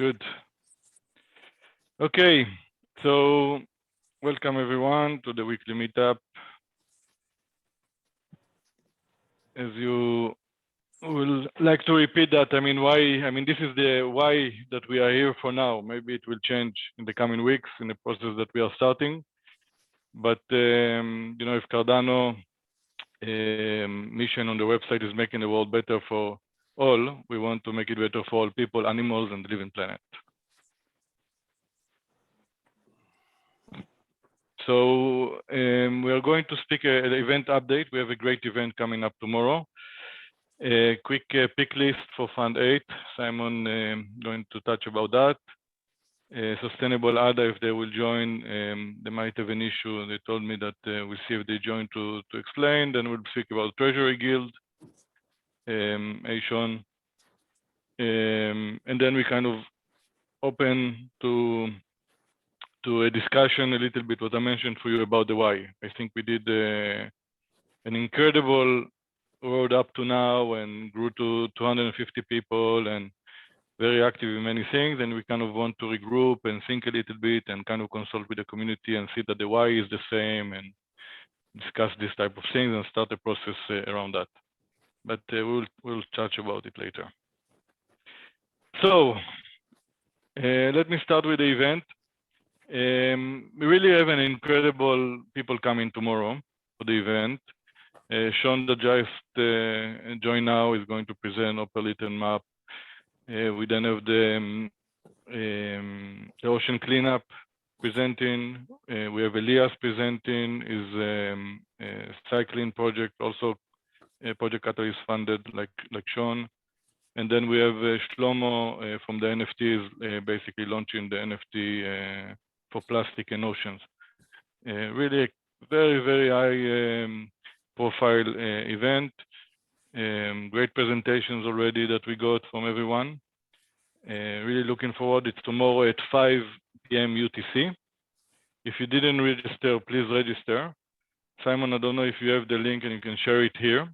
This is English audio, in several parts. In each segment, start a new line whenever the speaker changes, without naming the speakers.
Good. Okay, so welcome everyone to the weekly meetup. As you will like to repeat that, this is the why that we are here for now. Maybe it will change in the coming weeks in the process that we are starting. But if Cardano mission on the website is making the world better for all, we want to make it better for all people, animals, and the living planet. So we are going to speak an event update. We have a great event coming up tomorrow. A quick pick list for Fund 8. Simon going to touch about that. Sustainable ADA, if they will join, they might have an issue. They told me that we'll see if they join to explain. Then we'll speak about Treasury Guild, Ashon. And then we kind of open to a discussion a little bit what I mentioned for you about the why. I think we did an incredible road up to now and grew to 250 people and very active in many things. And we kind of want to regroup and think a little bit and kind of consult with the community and see that the why is the same and discuss this type of things and start a process around that. But we'll touch about it later. So let me start with the event. We really have an incredible people coming tomorrow for the event. Sean that just joined now is going to present up a little map. We then have the ocean cleanup presenting. We have Elias presenting, is cycling project, also a project Catalyst funded like Sean. And then we have Shlomo from the NFTs, basically launching the NFT for plastic and oceans. Really a very, very high profile event. Great presentations already that we got from everyone. Really looking forward. It's tomorrow at 5 p.m. UTC. If you didn't register, please register. Simon, I don't know if you have the link and you can share it here.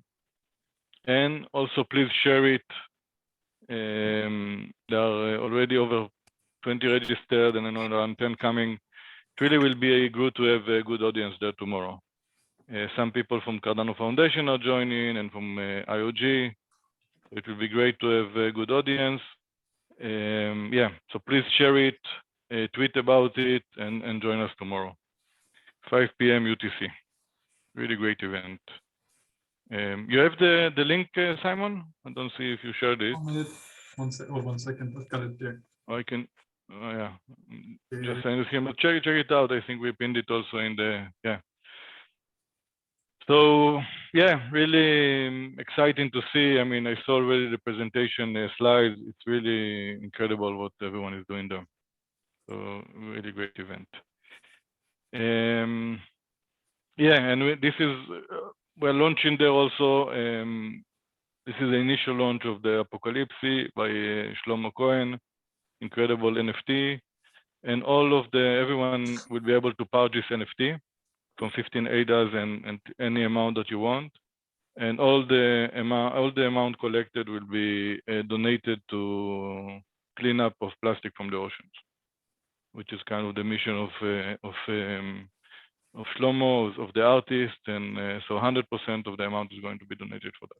And also please share it. There are already over 20 registered and another 10 coming. It really will be good to have a good audience there tomorrow. Some people from Cardano Foundation are joining and from IOG. It will be great to have a good audience. So please share it, tweet about it, and join us tomorrow. 5 p.m. UTC. Really great event. You have the link, Simon? I don't see if you shared it.
1 second. I've got it there.
I can, just saying this here, but check it out. I think we pinned it also in the, So, really exciting to see. I saw already the presentation slides. It's really incredible what everyone is doing there. So, really great event. And this is, we're launching there also. This is the initial launch of the Apocalypse by Shlomo Cohen, incredible NFT. And everyone will be able to purchase NFT from 15 ADAs and any amount that you want. And all the amount collected will be donated to cleanup of plastic from the oceans, which is kind of the mission of Shlomo, of the artist. And so 100% of the amount is going to be donated for that.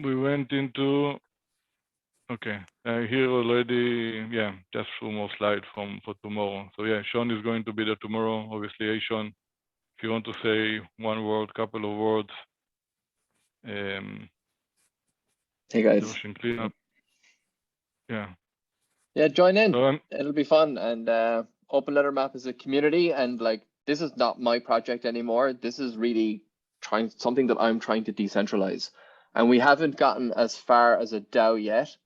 We went into, okay, here already, just few more slides for tomorrow. So Sean is going to be there tomorrow. Obviously, Sean, if you want to say one word, couple of words.
Hey guys.
Ocean cleanup.
Join in. So, it'll be fun. And Open Letter Map is a community, and like this is not my project anymore. This is really something that I'm trying to decentralize. And we haven't gotten as far as a DAO yet.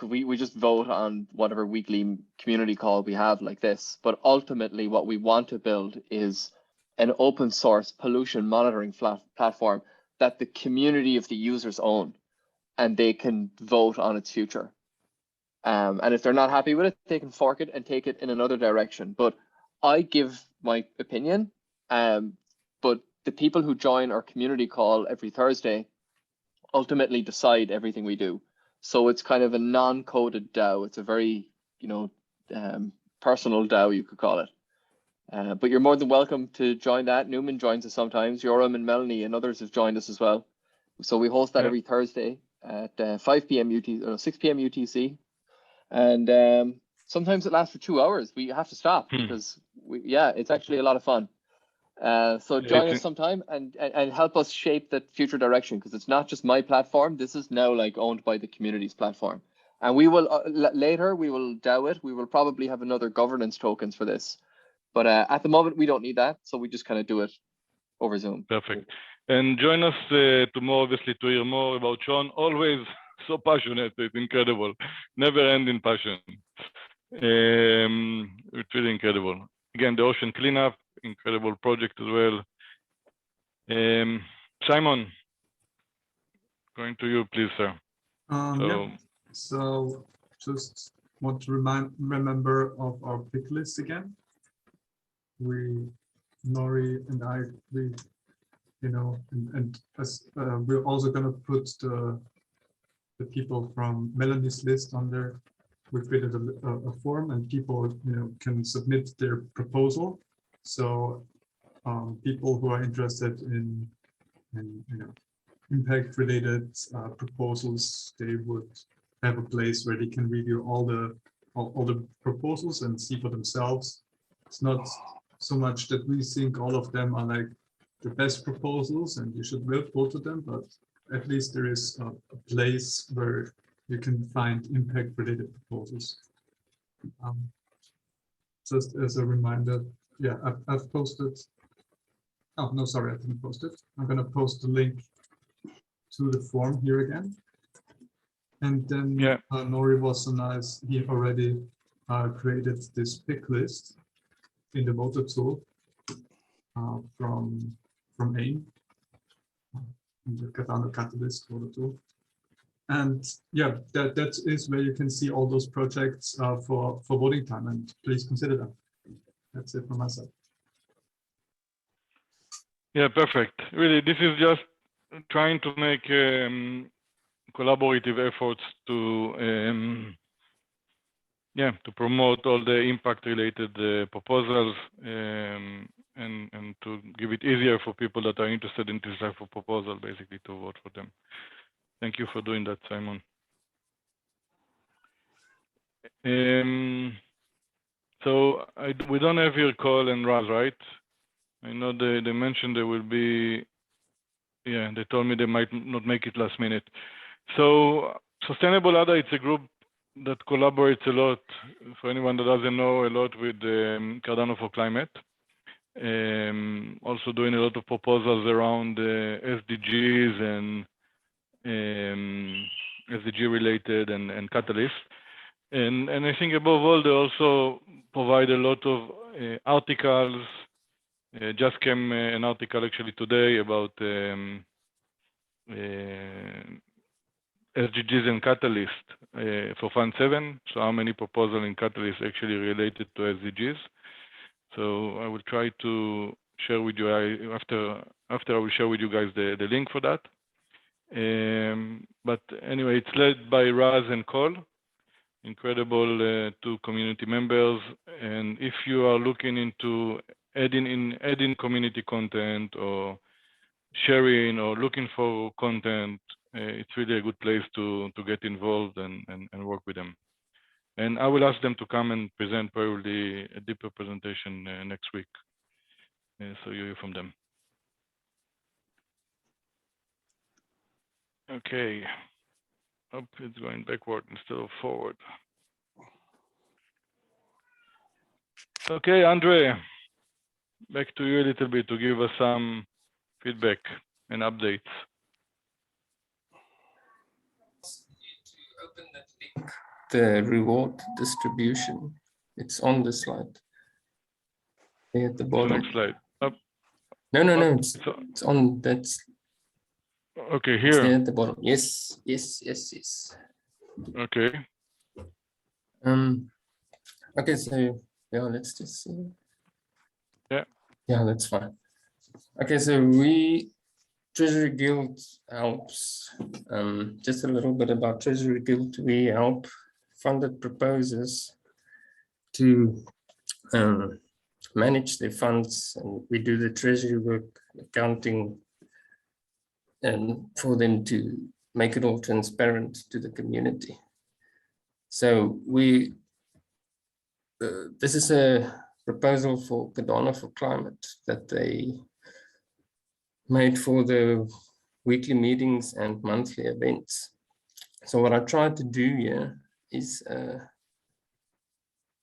We just vote on whatever weekly community call we have like this. But ultimately what we want to build is an open source pollution monitoring platform that the community of the users own, and they can vote on its future. And if they're not happy with it, they can fork it and take it in another direction. But I give my opinion, but the people who join our community call every Thursday ultimately decide everything we do. So it's kind of a non-coded DAO. It's a very, personal DAO, you could call it. But you're more than welcome to join that. Newman joins us sometimes. Yoram and Melanie and others have joined us as well. So we host that every Thursday at 5 p.m. 6 p.m. UTC. And sometimes it lasts for 2 hours. We have to stop because it's actually a lot of fun. So join us sometime and help us shape the future direction, because it's not just my platform. This is now like owned by the community's platform. And we will later we will DAO it. We will probably have another governance tokens for this. But at the moment, we don't need that. So we just kind of do it over Zoom.
Perfect. And join us tomorrow, obviously, to hear more about Sean. Always so passionate. It's incredible. Never ending passion. It's really incredible. Again, the ocean cleanup, incredible project as well. Simon, going to you, please, sir.
So just want to remember of our pick list again. Nori and I, and as we're also going to put the people from Melanie's list on there. We created a form, and people can submit their proposal. So people who are interested in impact related proposals, they would have a place where they can review all the proposals and see for themselves. It's not so much that we think all of them are like the best proposals and you should vote to them, but at least there is a place where you can find impact related proposals. Just as a reminder, I've posted. Oh, no, sorry, I didn't post it. I'm going to post the link to the form here again. And then Nori was so nice. He already created this pick list in the voter tool from AIM, in the Cardano Catalyst voter tool. And that is where you can see all those projects for voting time, and please consider them. That's it from my side.
Yeah, perfect. Really, this is just trying to make collaborative efforts to promote all the impact-related proposals and to give it easier for people that are interested in this type of proposal, basically, to vote for them. Thank you for doing that, Simon. So we don't have here Cole and Raz, right? I know they mentioned there will be, they told me they might not make it last minute. So Sustainable ADA, it's a group that collaborates a lot, for anyone that doesn't know, a lot with Cardano4Climate. Also doing a lot of proposals around SDGs and SDG related and catalyst. And I think above all, they also provide a lot of articles. Just came an article actually today about SDGs and Catalyst for Fund 7. So how many proposals in Catalyst actually related to SDGs? So I will try to share with you after I will share with you guys the link for that. But anyway, it's led by Raz and Cole, incredible two community members. And if you are looking into adding community content or sharing or looking for content, it's really a good place to get involved and work with them. And I will ask them to come and present probably a deeper presentation next week. So you hear from them. Okay. Hope it's going backward instead of forward. Okay, Andre, back to you a little bit to give us some feedback and updates.
Open that link. The reward distribution. It's on the slide. At the bottom.
Next slide. Up.
No. It's on that.
Okay, here.
It's there at the bottom. Yes.
Okay.
Okay, so let's just see.
Yeah.
Yeah, that's fine. Okay, so Treasury Guild helps. Just a little bit about Treasury Guild. We help funded proposers to manage their funds, and we do the treasury work, accounting, and for them to make it all transparent to the community. So this is a proposal for Cardano4Climate that they made for the weekly meetings and monthly events. So what I tried to do here is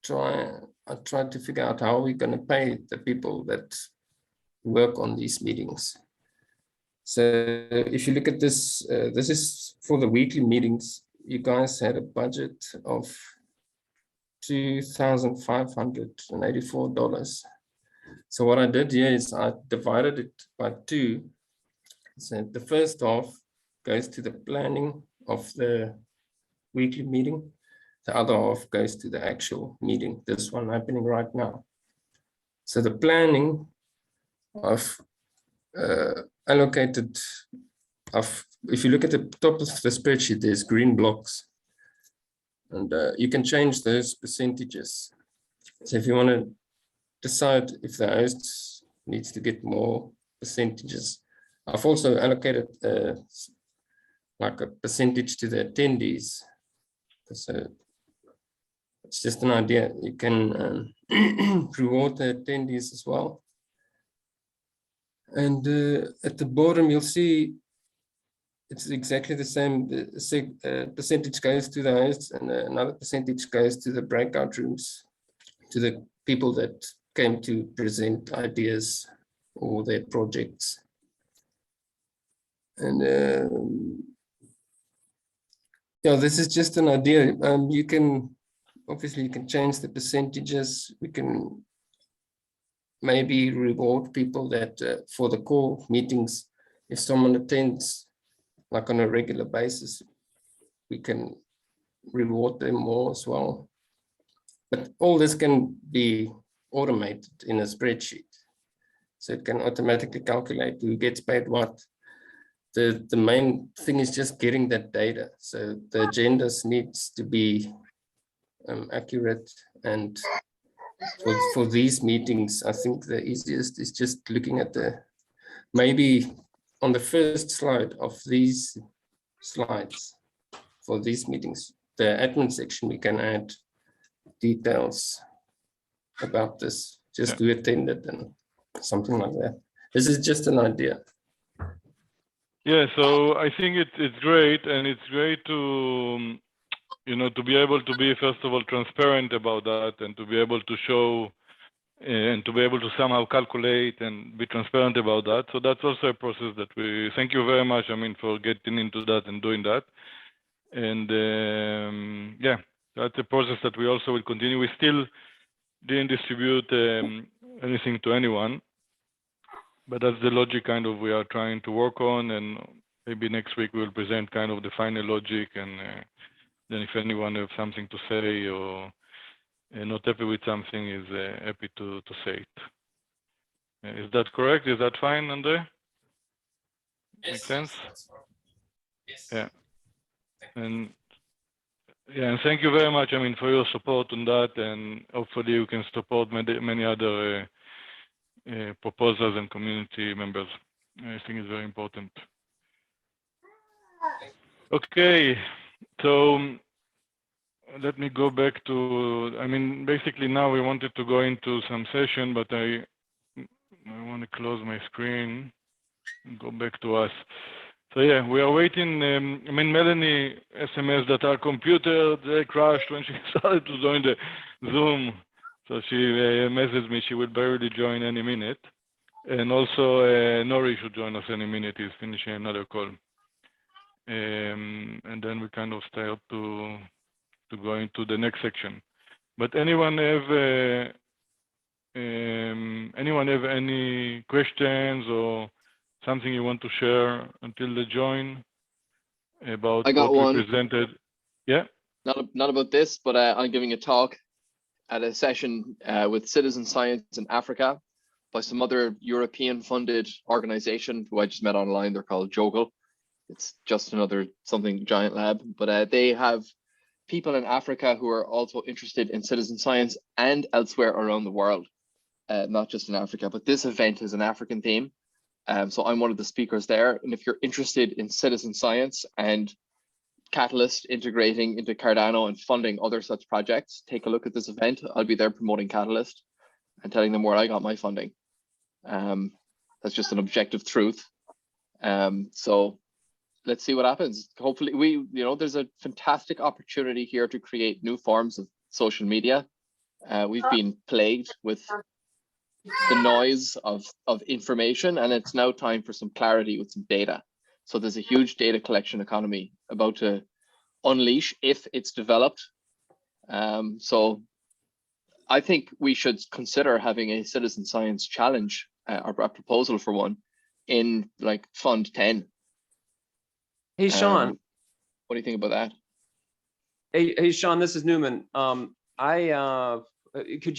I tried to figure out how we're going to pay the people that work on these meetings. So if you look at this, this is for the weekly meetings. You guys had a budget of $2,584. So what I did here is I divided it by 2. So the first half goes to the planning of the weekly meeting. The other half goes to the actual meeting, this one happening right now. So the planning I've allocated, if you look at the top of the spreadsheet, there's green blocks. And you can change those percentages. So if you want to decide if the host needs to get more percentages, I've also allocated like a percentage to the attendees. So it's just an idea. You can reward the attendees as well. And at the bottom, you'll see it's exactly the same. The percentage goes to the hosts and another percentage goes to the breakout rooms, to the people that came to present ideas or their projects. And yeah, this is just an idea. You can, obviously you can change the percentages. We can maybe reward people that for the core meetings, if someone attends like on a regular basis, we can reward them more as well. But all this can be automated in a spreadsheet. So it can automatically calculate who gets paid what. The main thing is just getting that data. So the agendas needs to be accurate. And for these meetings, I think the easiest is just looking at maybe on the first slide of these slides for these meetings, the admin section, we can add details about this, just who attended and something like that. This is just an idea.
Yeah, so I think it's great, and it's great to, to be able to be, first of all, transparent about that, and to be able to show and to be able to somehow calculate and be transparent about that. So that's also a process that we thank you very much, for getting into that and doing that. And yeah, that's a process that we also will continue. We still didn't distribute anything to anyone, but that's the logic kind of we are trying to work on, and maybe next week we'll present kind of the final logic, and then if anyone has something to say or not happy with something, is happy to say it. Is that correct? Is that fine, Andre?
Yes,
Makes sense?
Yes.
Yeah. And yeah, and thank you very much, for your support on that, and hopefully you can support many other proposals and community members. I think it's very important. Okay, so let me go back to, basically now we wanted to go into some session, but I want to close my screen and go back to us. So yeah, we are waiting. Melanie SMS that our computer crashed when she started to join the Zoom. So she messaged me she will barely join any minute. And also Nori should join us any minute. He's finishing another call. And then we kind of start to go into the next section. But anyone have any questions or something you want to share until they join about what we presented? Yeah.
Not about this, but I'm giving a talk at a session with citizen science in Africa by some other European funded organization who I just met online. They're called Jogel. It's just another something giant lab, but they have people in Africa who are also interested in citizen science and elsewhere around the world, not just in Africa, but this event is an African theme. So I'm one of the speakers there. And if you're interested in citizen science and Catalyst integrating into Cardano and funding other such projects, take a look at this event. I'll be there promoting Catalyst and telling them where I got my funding. That's just an objective truth. So let's see what happens. Hopefully there's a fantastic opportunity here to create new forms of social media. We've been plagued with the noise of information, and it's now time for some clarity with some data. So there's a huge data collection economy about to unleash if it's developed. So I think we should consider having a citizen science challenge or a proposal for one in like Fund 10.
Hey, Sean.
What do you think about that?
Hey, Sean, this is Newman. Could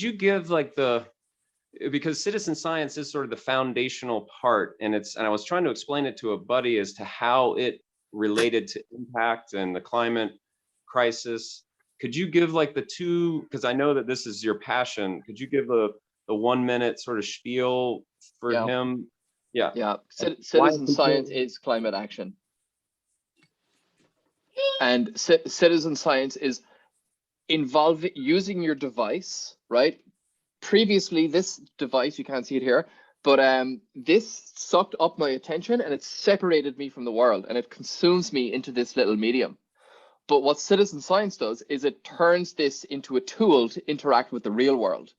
you give like because citizen science is sort of the foundational part, and I was trying to explain it to a buddy as to how it related to impact and the climate crisis. Could you give like the two, because I know that this is your passion, could you give the 1 minute sort of spiel for him? Yeah.
Citizen science is climate action. And citizen science is using your device, right? Previously, this device, you can't see it here, but this sucked up my attention and it separated me from the world and it consumes me into this little medium. But what citizen science does is it turns this into a tool to interact with the real world.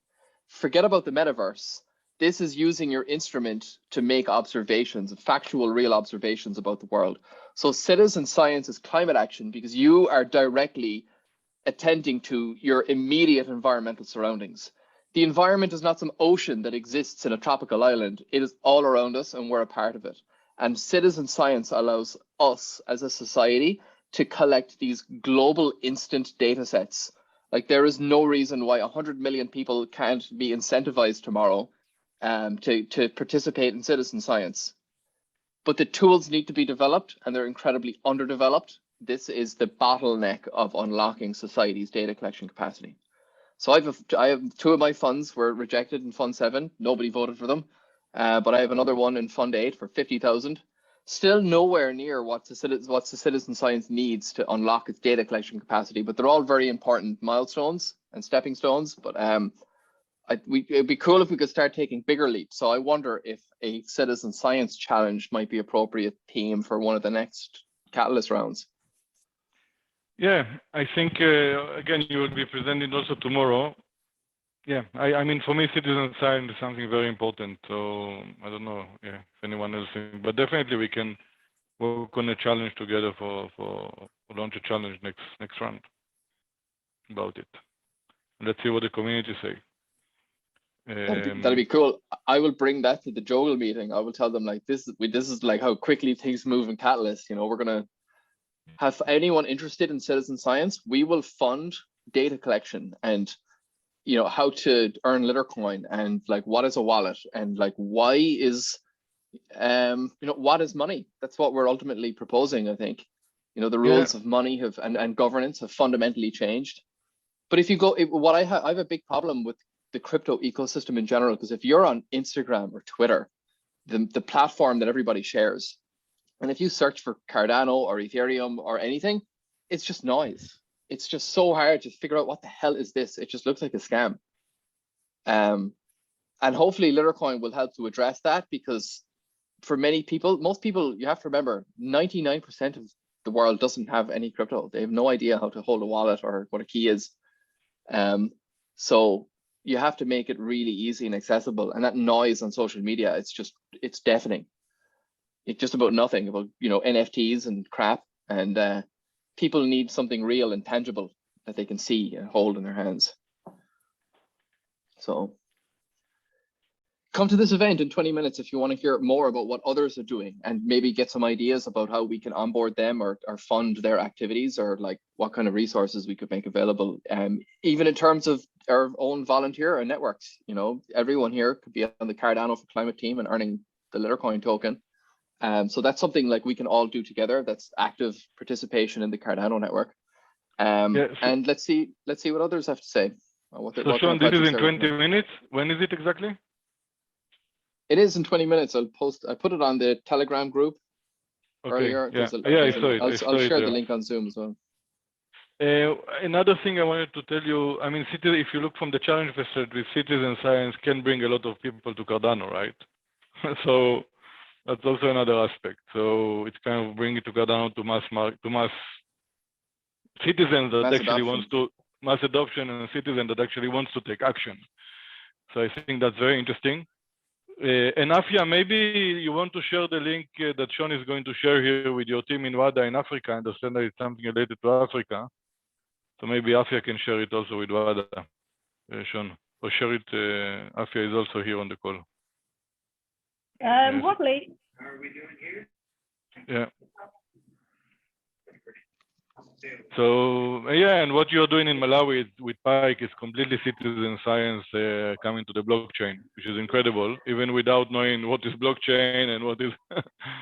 Forget about the metaverse. This is using your instrument to make observations, factual, real observations about the world. So citizen science is climate action because you are directly attending to your immediate environmental surroundings. The environment is not some ocean that exists in a tropical island. It is all around us and we're a part of it. And citizen science allows us as a society to collect these global instant data sets. Like there is no reason why 100 million people can't be incentivized tomorrow to participate in citizen science. But the tools need to be developed and they're incredibly underdeveloped. This is the bottleneck of unlocking society's data collection capacity. So I have 2 of my funds were rejected in Fund 7. Nobody voted for them. But I have another one in Fund 8 for 50,000. Still nowhere near what the citizen science needs to unlock its data collection capacity, but they're all very important milestones and stepping stones. But it'd be cool if we could start taking bigger leaps. So I wonder if a citizen science challenge might be appropriate theme for one of the next Catalyst rounds.
Yeah, I think, again, you will be presenting also tomorrow. Yeah, I mean, for me, citizen science is something very important. So I don't know if anyone else thinks, but definitely we can work on a challenge together for launch a challenge next round about it. Let's see what the community say.
That'd be cool. I will bring that to the Jogel meeting. I will tell them like this is like how quickly things move in Catalyst. You know, we're gonna have anyone interested in citizen science. We will fund data collection and how to earn Litercoin and like what is a wallet and like why is what is money. That's what we're ultimately proposing. I think the rules of money and governance have fundamentally changed. But if you go, I have a big problem with the crypto ecosystem in general, because if you're on Instagram or Twitter, the platform that everybody shares, and if you search for Cardano or Ethereum or anything, it's just noise. It's just so hard to figure out what the hell is this. It just looks like a scam. And hopefully Litercoin will help to address that, because for many people, most people, you have to remember, 99% of the world doesn't have any crypto. They have no idea how to hold a wallet or what a key is. So you have to make it really easy and accessible. And that noise on social media, it's deafening. It's just about nothing, about NFTs and crap. And people need something real and tangible that they can see and hold in their hands. So come to this event in 20 minutes if you want to hear more about what others are doing and maybe get some ideas about how we can onboard them or fund their activities, or like what kind of resources we could make available. Even in terms of our own volunteer and networks, you know, everyone here could be on the Cardano4Climate team and earning the Littercoin token. So that's something like we can all do together. That's active participation in the Cardano network. And let's see what others have to say.
So Sean, this is in 20 minutes. When is it exactly?
It is in 20 minutes. I put it on the Telegram group earlier.
Yeah, I saw it.
I'll share the link on Zoom as well.
Another thing I wanted to tell you, I mean, if you look from the challenge perspective, citizen science can bring a lot of people to Cardano, right? So that's also another aspect. So it's kind of bringing to Cardano to mass citizens that actually wants to mass adoption, and a citizen that actually wants to take action. So I think that's very interesting. And Afia, maybe you want to share the link that Sean is going to share here with your team in WADA in Africa. I understand that it's something related to Africa. So maybe Afia can share it also with WADA, Sean. Or share it, Afia is also here on the call.
Lovely.
How are we doing here? Yeah. So yeah, and what you're doing in Malawi with Pike is completely citizen science coming to the blockchain, which is incredible, even without knowing what is blockchain and what is.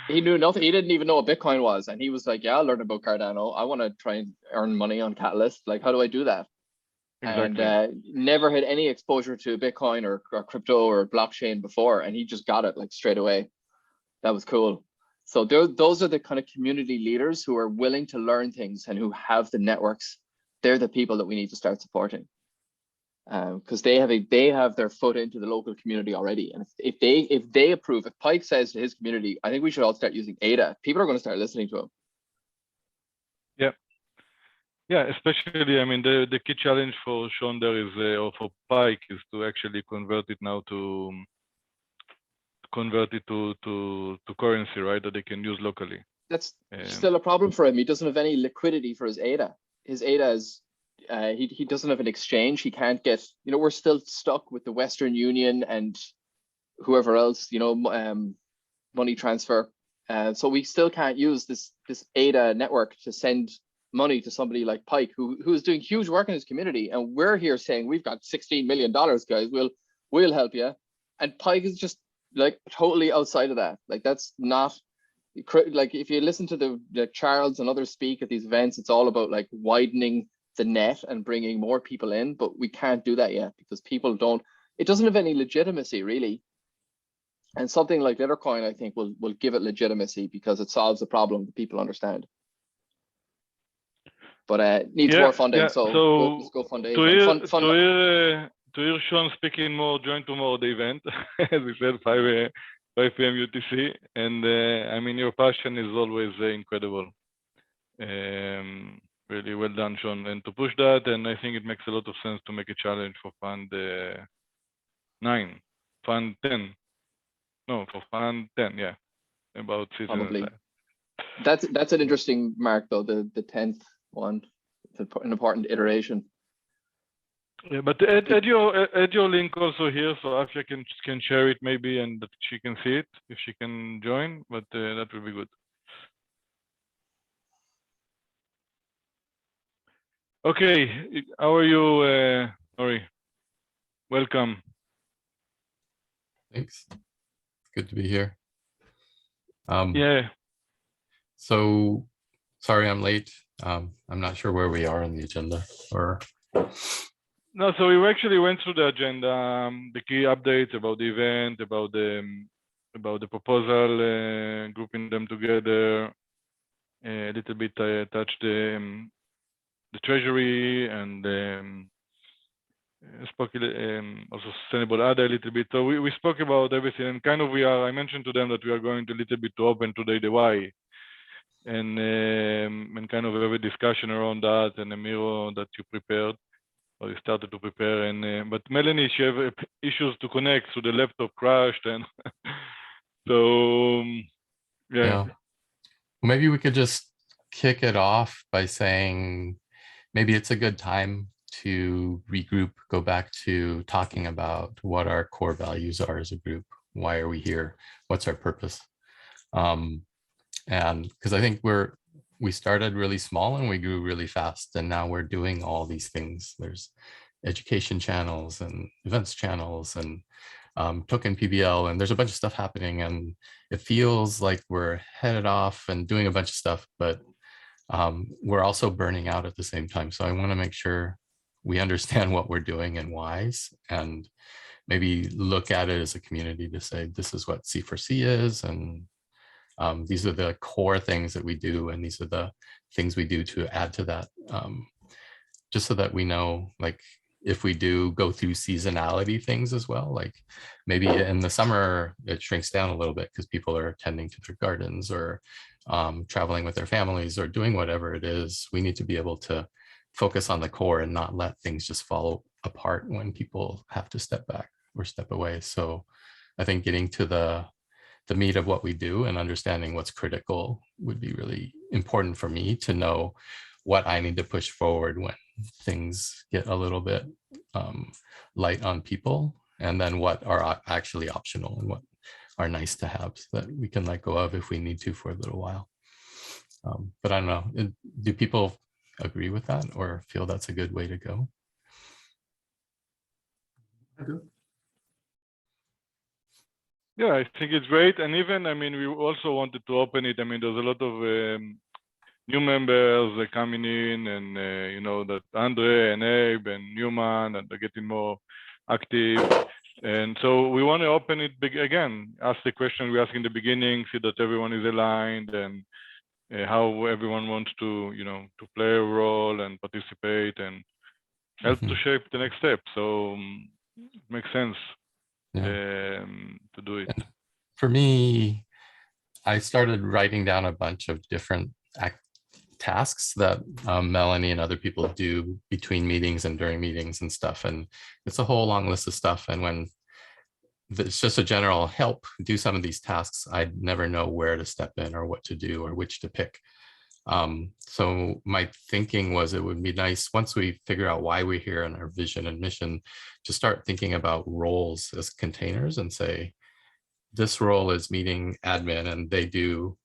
He knew nothing. He didn't even know what Bitcoin was, and he was like, "Yeah, I'll learn about Cardano. I want to try and earn money on Catalyst. Like, how do I do that?" Exactly. And never had any exposure to Bitcoin or crypto or blockchain before, and he just got it like straight away. That was cool. So those are the kind of community leaders who are willing to learn things and who have the networks. They're the people that we need to start supporting, because they have their foot into the local community already. And if they approve, if Pike says to his community, I think we should all start using ADA, people are going to start listening to him.
Yeah, especially, I mean, the key challenge for Sean there is, or for Pike, is to actually convert it now to currency, right, that they can use locally.
That's still a problem for him. He doesn't have any liquidity for his ADA. His ADA is, he doesn't have an exchange. He can't get, you know, we're still stuck with the Western Union and whoever else, you know, money transfer. So we still can't use this ADA network to send money to somebody like Pike, who is doing huge work in his community. And we're here saying, we've got $16 million, guys, we'll help you. And Pike is just like totally outside of that. Like, that's not, like, if you listen to the Charles and others speak at these events, it's all about like widening the net and bringing more people in, but we can't do that yet because people it doesn't have any legitimacy really. And something like Littercoin, I think, will give it legitimacy because it solves the problem that people understand. But it needs more funding, so let's go fund it.
To hear Sean speaking more, join tomorrow the event, as we said, 5 p.m. UTC. And I mean, your passion is always incredible. Really well done, Sean. And to push that, and I think it makes a lot of sense to make a challenge for Fund 9, Fund 10. No, for Fund 10, yeah, about citizen.
Probably. That's an interesting mark, though, the 10th one. It's an important iteration.
Yeah, but add your link also here, so Afia can share it maybe, and that she can see it if she can join. But that will be good. Okay, how are you, Nori? Welcome.
Thanks. Good to be here.
Yeah.
So, sorry I'm late. I'm not sure where we are on the agenda. Or
no, so we actually went through the agenda, the key updates about the event, about the proposal, grouping them together. A little bit touched the treasury and spoke also sustainable ADA a little bit. So we spoke about everything, and kind of I mentioned to them that we are going to a little bit to open today the why, and kind of have a discussion around that, and a mirror that you prepared, or you started to prepare. And but Melanie, she have issues to connect, so the laptop crashed, and so yeah.
Maybe we could just kick it off by saying maybe it's a good time to regroup, go back to talking about what our core values are as a group. Why are we here? What's our purpose? And because I think we started really small and we grew really fast, and now we're doing all these things. There's education channels and events channels and token PBL, and there's a bunch of stuff happening, and it feels like we're headed off and doing a bunch of stuff, but we're also burning out at the same time. So I want to make sure we understand what we're doing and why, and maybe look at it as a community to say, this is what C4C is, and these are the core things that we do, and these are the things we do to add to that, just so that we know, like, if we do go through seasonality things as well, like maybe in the summer it shrinks down a little bit because people are tending to their gardens or traveling with their families or doing whatever it is. We need to be able to focus on the core and not let things just fall apart when people have to step back or step away. So I think getting to the meat of what we do and understanding what's critical would be really important for me to know what I need to push forward when things get a little bit light on people, and then what are actually optional and what are nice to have so that we can let go of if we need to for a little while. But I don't know, do people agree with that or feel that's a good way to go?
I do.
Yeah, I think it's great. And even, I mean, we also wanted to open it. I mean, there's a lot of new members coming in, and you know, that Andre and Abe and Newman, and they're getting more active. And so we want to open it big again, ask the question we asked in the beginning, see that everyone is aligned, and how everyone wants to, you know, to play a role and participate and help to shape the next step. So it makes sense to do it.
And for me, I started writing down a bunch of different tasks that Melanie and other people do between meetings and during meetings and stuff. And it's a whole long list of stuff. And when it's just a general help do some of these tasks, I'd never know where to step in or what to do or which to pick. So my thinking was it would be nice once we figure out why we're here and our vision and mission to start thinking about roles as containers and say, this role is meeting admin and they do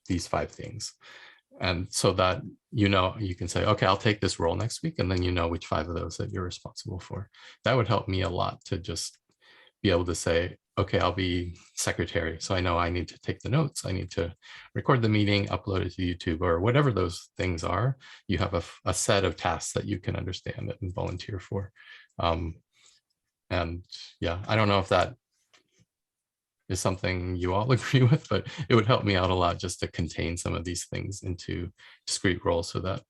these 5 things. And so that, you know, you can say, okay, I'll take this role next week. And then you know which 5 of those that you're responsible for. That would help me a lot to just be able to say, okay, I'll be secretary. So I know I need to take the notes. I need to record the meeting, upload it to YouTube or whatever those things are. You have a set of tasks that you can understand and volunteer for. And yeah, I don't know if that is something you all agree with, but it would help me out a lot just to contain some of these things into discrete roles so that,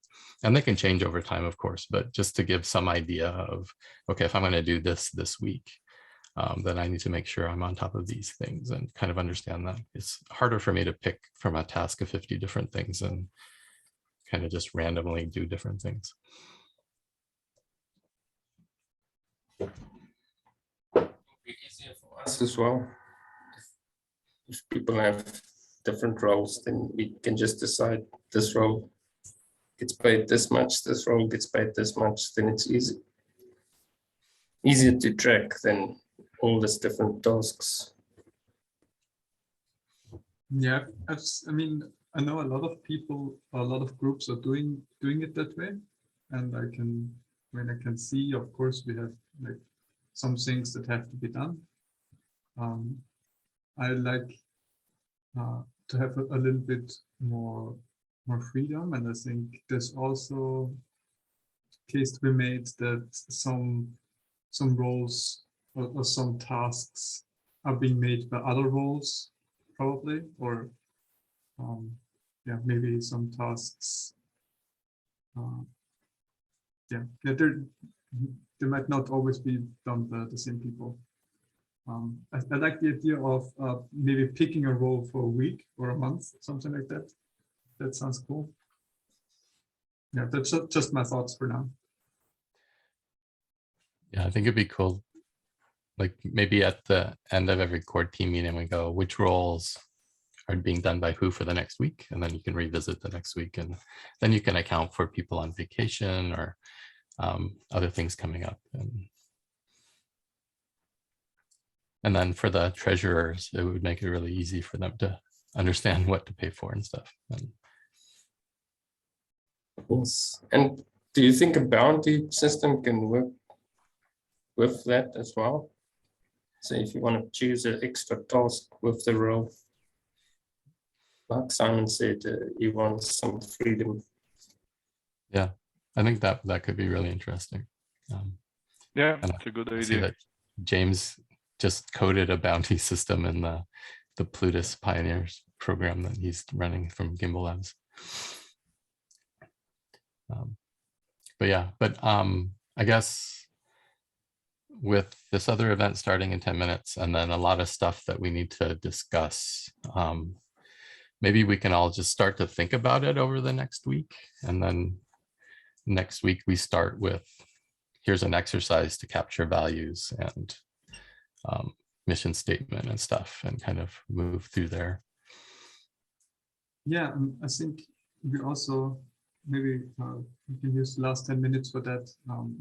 and they can change over time, of course, but just to give some idea of, okay, if I'm going to do this week, then I need to make sure I'm on top of these things and kind of understand that. It's harder for me to pick from a task of 50 different things and kind of just randomly do different things.
It'll be easier for us as well. If people have different roles, then we can just decide this role gets paid this much, this role gets paid this much, then it's easier to track than all these different tasks.
Yeah, I mean, I know a lot of people, a lot of groups are doing it that way, and I can see, of course, we have like some things that have to be done. I like to have a little bit more freedom, and I think there's also a case to be made that some roles or some tasks are being made by other roles, probably, or yeah, maybe some tasks. Yeah, they might not always be done by the same people. I like the idea of maybe picking a role for a week or a month, something like that. That sounds cool. Yeah, that's just my thoughts for now.
Yeah, I think it'd be cool. Like maybe at the end of every core team meeting, we go, which roles are being done by who for the next week? And then you can revisit the next week. And then you can account for people on vacation or other things coming up. And then for the treasurers, it would make it really easy for them to understand what to pay for and stuff.
Yes. And do you think a bounty system can work with that as well? So if you want to choose an extra task with the role, like Simon said, he wants some freedom.
Yeah, I think that could be really interesting.
Yeah,
and
it's a good
I see
idea.
that James just coded a bounty system in the Plutus Pioneers program that he's running from Gimbal Labs. But yeah, I guess with this other event starting in 10 minutes and then a lot of stuff that we need to discuss, maybe we can all just start to think about it over the next week. And then next week we start with, here's an exercise to capture values and mission statement and stuff, and kind of move through there.
Yeah, I think we also maybe we can use the last 10 minutes for that.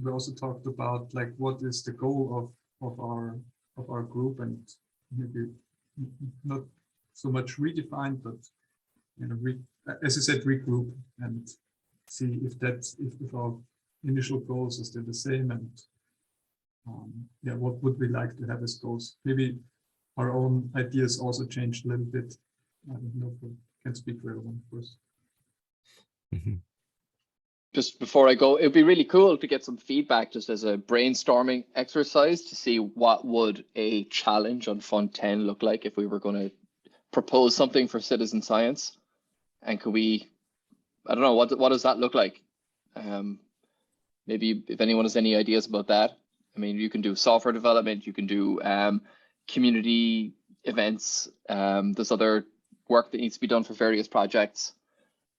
We also talked about like what is the goal of our group, and maybe not so much redefined, but you know, as you said, regroup and see if our initial goals are still the same, and yeah, what would we like to have as goals? Maybe our own ideas also changed a little bit. I don't know if we can speak for everyone, of course.
Mm-hmm.
Just before I go, it'd be really cool to get some feedback just as a brainstorming exercise to see what would a challenge on Fund 10 look like if we were going to propose something for citizen science. And could we, I don't know, what does that look like? Maybe if anyone has any ideas about that. I mean, you can do software development, you can do community events. There's other work that needs to be done for various projects.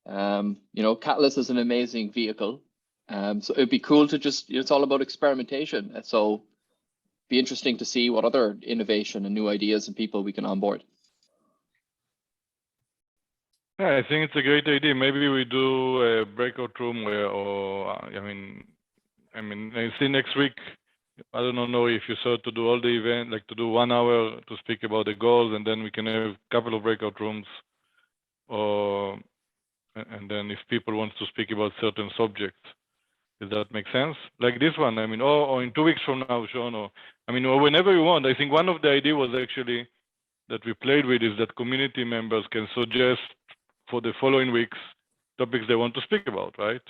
You know, Catalyst is an amazing vehicle. So it'd be cool to just, it's all about experimentation. So be interesting to see what other innovation and new ideas and people we can onboard.
Yeah, I think it's a great idea. Maybe we do a breakout room where, or I mean, I see next week. I don't know if you saw to do all the event, like to do 1 hour to speak about the goals, and then we can have a couple of breakout rooms, or and then if people want to speak about certain subjects, does that make sense? Like this one, I mean, or in 2 weeks from now, Sean, or I mean, or whenever you want. I think one of the ideas was actually that we played with is that community members can suggest for the following weeks topics they want to speak about, right?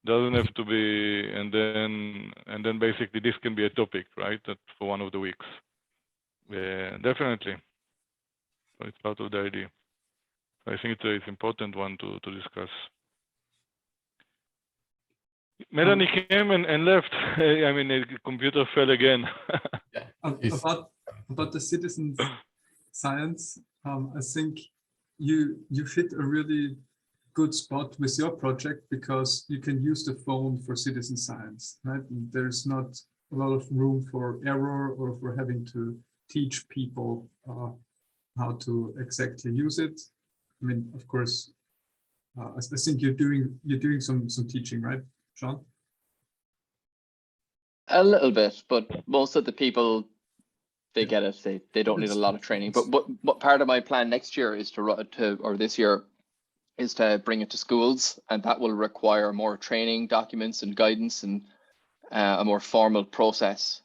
Doesn't have to be, and then basically this can be a topic, right? That for one of the weeks. Yeah, definitely. So it's part of the idea. I think it's important one to discuss. Melanie came and left. I mean, the computer fell again.
About the citizens science, I think you hit a really good spot with your project because you can use the phone for citizen science, right? And there's not a lot of room for error or for having to teach people how to exactly use it. I mean, of course, I think you're doing some teaching, right, Sean?
A little bit, but most of the people, they get it. They don't need a lot of training. But part of my plan next year is or this year is to bring it to schools, and that will require more training documents and guidance and a more formal process.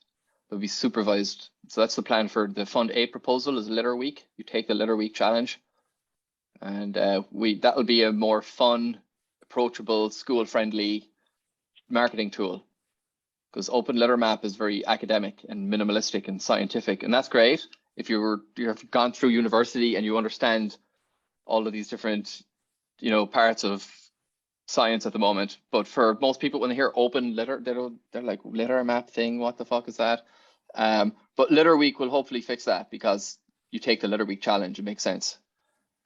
It'll be supervised. So that's the plan for the Fund 8 proposal is Litter Week. You take the Litter Week challenge, and that will be a more fun, approachable, school-friendly marketing tool. Because Open Litter Map is very academic and minimalistic and scientific, and that's great if you've gone through university and you understand all of these different, you know, parts of science at the moment. But for most people, when they hear open litter, they're like, litter map thing, what the fuck is that? But Litter Week will hopefully fix that because you take the Litter Week challenge. It makes sense.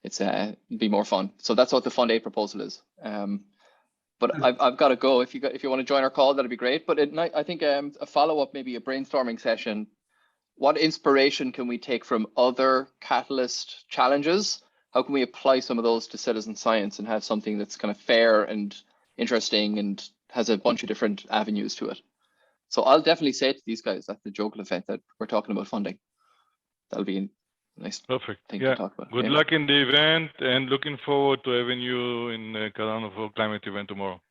It's it'll be more fun. So that's what the Fund 8 proposal is. But I've got to go. If you want to join our call, that'd be great. But at night, I think a follow-up, maybe a brainstorming session. What inspiration can we take from other Catalyst challenges? How can we apply some of those to citizen science and have something that's kind of fair and interesting and has a bunch of different avenues to it. So I'll definitely say to these guys at the Jokel event that we're talking about funding. That'll be a nice
Perfect.
thing
Yeah.
to talk about.
Good
Yeah.
luck in the event, and looking forward to having you in Cardano4Climate event tomorrow,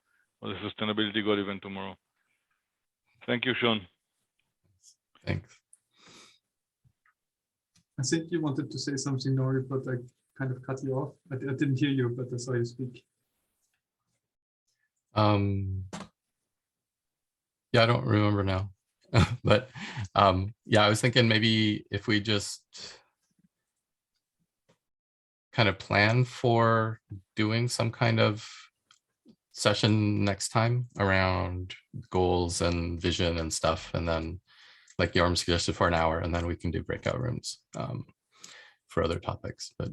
or the sustainability goal event tomorrow. Thank you, Sean.
Thanks.
I think you wanted to say something, Nori, but I kind of cut you off. I didn't hear you, but I saw you speak.
Yeah, I don't remember now, but yeah, I was thinking maybe if we just kind of plan for doing some kind of session next time around goals and vision and stuff, and then like Yoram suggested for an hour, and then we can do breakout rooms for other topics. But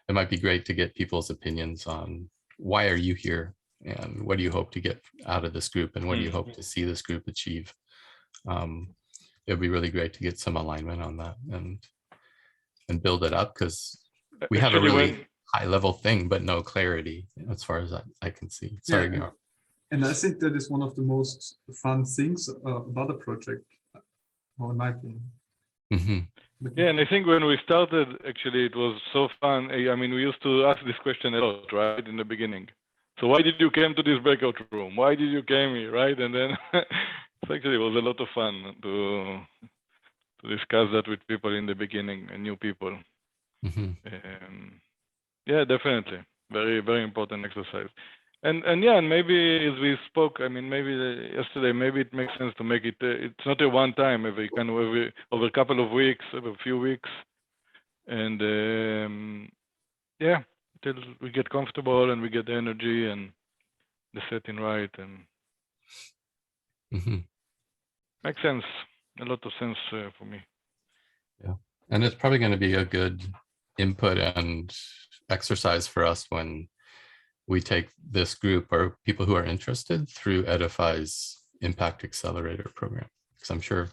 it might be great to get people's opinions on why are you here and what do you hope to get out of this group and what do you hope to see this group achieve. It would be really great to get some alignment on that and build it up, because we have a really high level thing, but no clarity as far as I can see. Sorry,
Yeah, and I think that is one of the most fun things about the project, or in my opinion.
Yeah, and I think when we started, actually, it was so fun. I mean, we used to ask this question a lot, right, in the beginning. So why did you come to this breakout room? Why did you come here, right? And then actually, it was a lot of fun to discuss that with people in the beginning and new people. Yeah, definitely, very, very important exercise. And yeah, and maybe as we spoke, I mean, maybe yesterday, maybe it makes sense to make it. It's not a one time, every kind of over a couple of weeks, over a few weeks, and yeah, till we get comfortable and we get the energy and the setting right, and makes sense. A lot of sense for me.
Yeah, and it's probably going to be a good input and exercise for us when we take this group or people who are interested through Edify's Impact Accelerator program, because I'm sure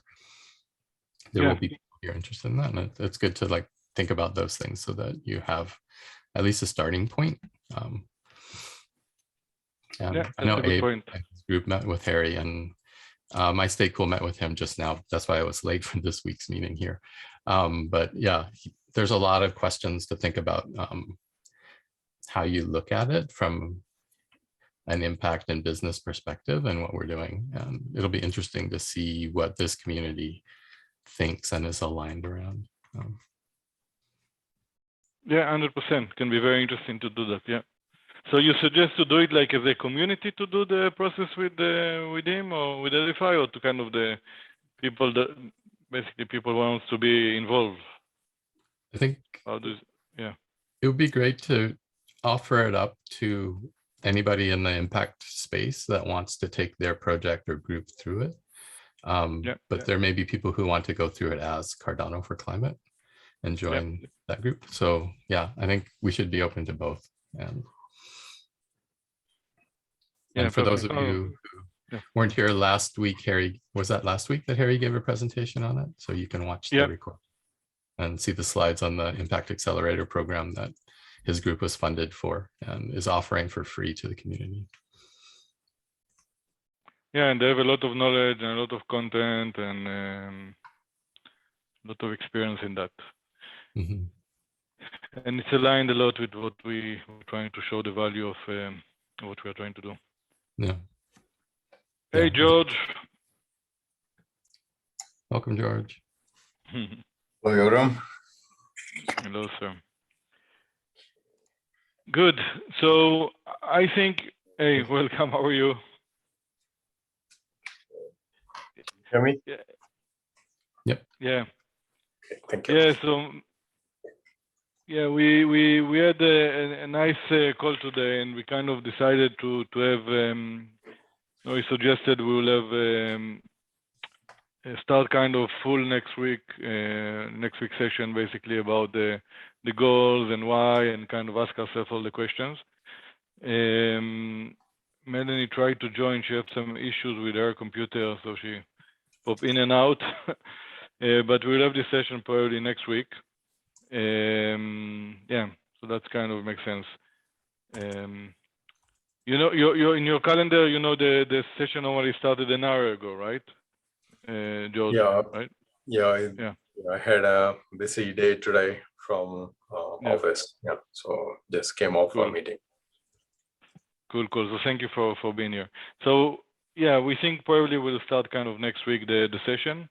there will be people who are interested in that, and it's good to like think about those things so that you have at least a starting point. And
yeah,
I know
Abe
and his group met with Harry, and my Stay Cool met with him just now. That's why I was late for this week's meeting here. But yeah, there's a lot of questions to think about. How you look at it from an impact and business perspective and what we're doing. And it'll be interesting to see what this community thinks and is aligned around.
Yeah, 100%. Can be very interesting to do that. Yeah. So you suggest to do it like as a community to do the process with him or with Edify, or to kind of the people that basically people wants to be involved?
I think
yeah,
it would be great to offer it up to anybody in the impact space that wants to take their project or group through it. But there may be people who want to go through it as Cardano4Climate and join that group. So yeah, I think we should be open to both. And for those of you who weren't here last week, Harry, was that last week that Harry gave a presentation on it? So you can watch the record and see the slides on the Impact Accelerator program that his group was funded for and is offering for free to the community.
Yeah, and they have a lot of knowledge and a lot of content and a lot of experience in that. And it's aligned a lot with what we were trying to show, the value of what we are trying to do.
Yeah.
Hey, George.
Welcome, George.
Hello, Yoram.
Hello, sir. Good. So I think, hey, welcome. How are you?
Hear me?
Yeah.
Yep.
Yeah.
Okay, thank you.
Yeah. So yeah, we had a nice call today, and we kind of decided to have. We suggested we will have start kind of full next week session, basically about the goals and why, and kind of ask ourselves all the questions. Melanie tried to join. She had some issues with her computer, so she popped in and out. But we'll have this session probably next week. Yeah, so that's kind of makes sense. you're in your calendar. The session already started an hour ago, right, George?
Yeah.
Right.
Yeah. I had a busy day today from
Yeah.
office. Yeah. So just came off a
Cool.
meeting.
Cool. So thank you for being here. So yeah, we think probably we'll start kind of next week the session,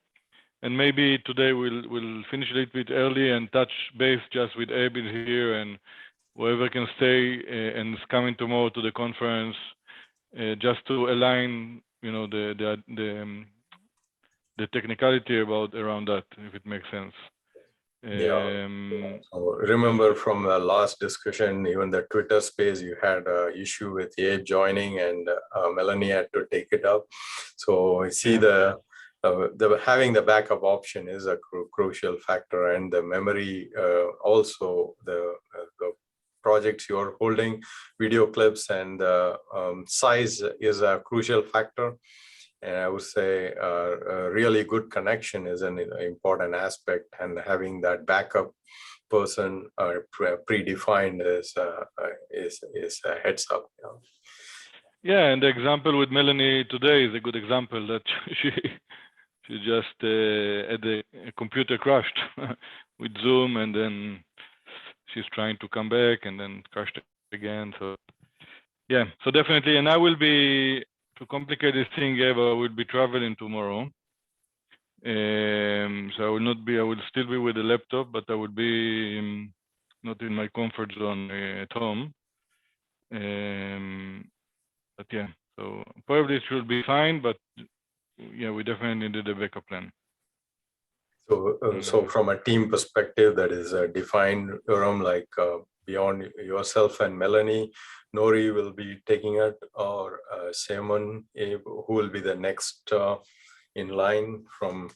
and maybe today we'll finish a little bit early and touch base just with Abel here and whoever can stay and is coming tomorrow to the conference, just to align, the technicality around that, if it makes sense.
Yeah. So remember from the last discussion, even the Twitter space, you had an issue with Abe joining, and Melanie had to take it up. So I see the having the backup option is a crucial factor, and the memory also the projects you're holding, video clips, and the size is a crucial factor. And I would say a really good connection is an important aspect, and having that backup person predefined is a heads up.
Yeah, and the example with Melanie today is a good example that she just had a computer crashed with Zoom, and then she's trying to come back and then crashed again. So yeah, so definitely, and I will be, to complicate this thing, I will be traveling tomorrow. So I will still be with the laptop, but I will be not in my comfort zone at home. But yeah, so probably it should be fine, but yeah, we definitely needed a backup plan.
So from a team perspective, that is defined, Yoram, like beyond yourself and Melanie, Nori will be taking it, or Simon, Abe, who will be the next in line from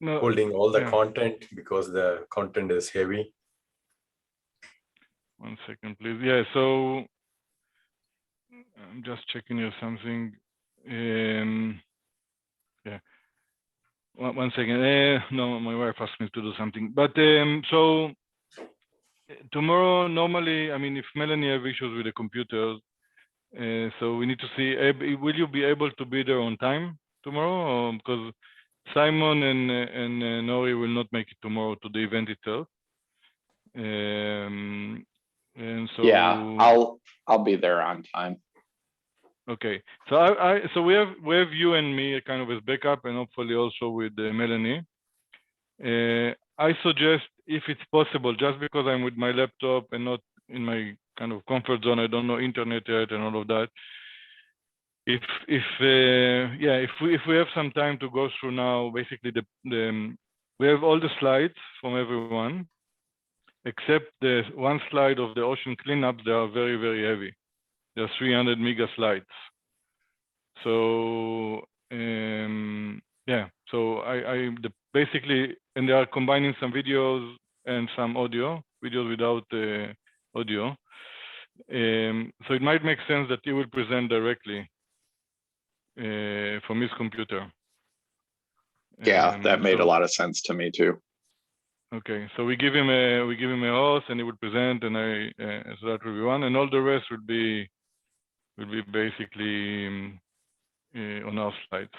holding all the content, because the content is heavy.
1 second, please. Yeah, so I'm just checking here something. Yeah. 1 second. No, my wife asked me to do something. But so tomorrow, normally, I mean, if Melanie have issues with the computers, so we need to see, will you be able to be there on time tomorrow? Because Simon and Nori will not make it tomorrow to the event itself. And so
yeah, I'll be there on time.
Okay, so we have you and me kind of as backup, and hopefully also with Melanie. I suggest, if it's possible, just because I'm with my laptop and not in my kind of comfort zone, I don't know internet yet and all of that. If we have some time to go through now, basically we have all the slides from everyone, except the one slide of the ocean cleanup. They are very, very heavy. There are 300 mega slides. So yeah, so basically, and they are combining some videos and some audio, videos without audio. So it might make sense that he will present directly from his computer.
Yeah, that made a lot of sense to me too.
Okay, so we give him a host, and he would present, and so that will be one, and all the rest will be basically on our slides.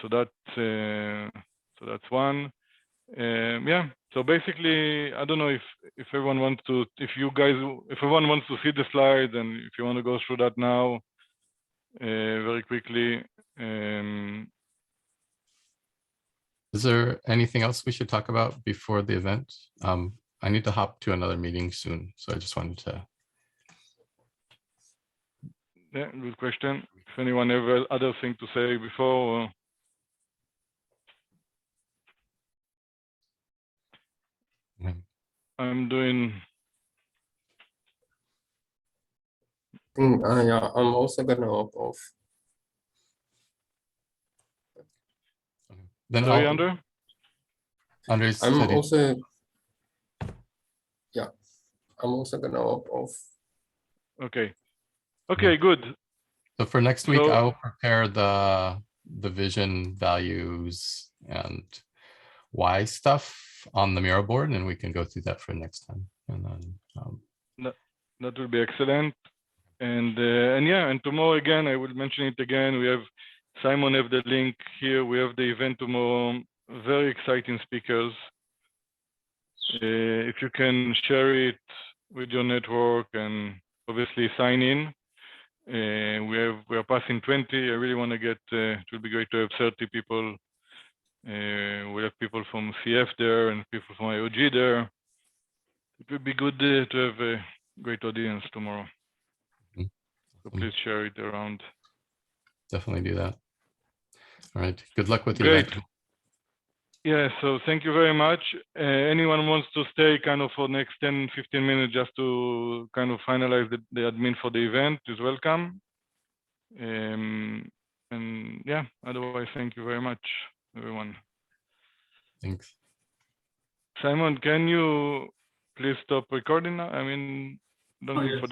So that's one. Yeah. So basically, I don't know if everyone wants to, if everyone wants to see the slides, and if you want to go through that now, very quickly.
Is there anything else we should talk about before the event? I need to hop to another meeting soon, so I just wanted to.
Yeah, good question. If anyone have other thing to say before. I'm doing.
Yeah, I'm also gonna hop off.
Then
Sorry, Andre?
Andre's
I'm
said
also, yeah, I'm also gonna hop off.
Okay. Okay, good.
So for next week, I'll prepare the vision, values, and why stuff on the Miro board, and we can go through that for next time. And then
That will be excellent. And yeah, and tomorrow again, I will mention it again. We have Simon have the link here. We have the event tomorrow. Very exciting speakers. If you can share it with your network and obviously sign in. We are passing 20. I really want to get. It will be great to have 30 people. We have people from CF there and people from IOG there. It would be good to have a great audience tomorrow. So please share it around.
Definitely do that. All right. Good luck with the
Great.
event.
Yeah, so thank you very much. Anyone wants to stay kind of for next 10, 15 minutes just to kind of finalize the admin for the event is welcome. And yeah, otherwise, thank you very much, everyone.
Thanks.
Simon, can you please stop recording now? I mean, don't
Oh,
look
yes.
for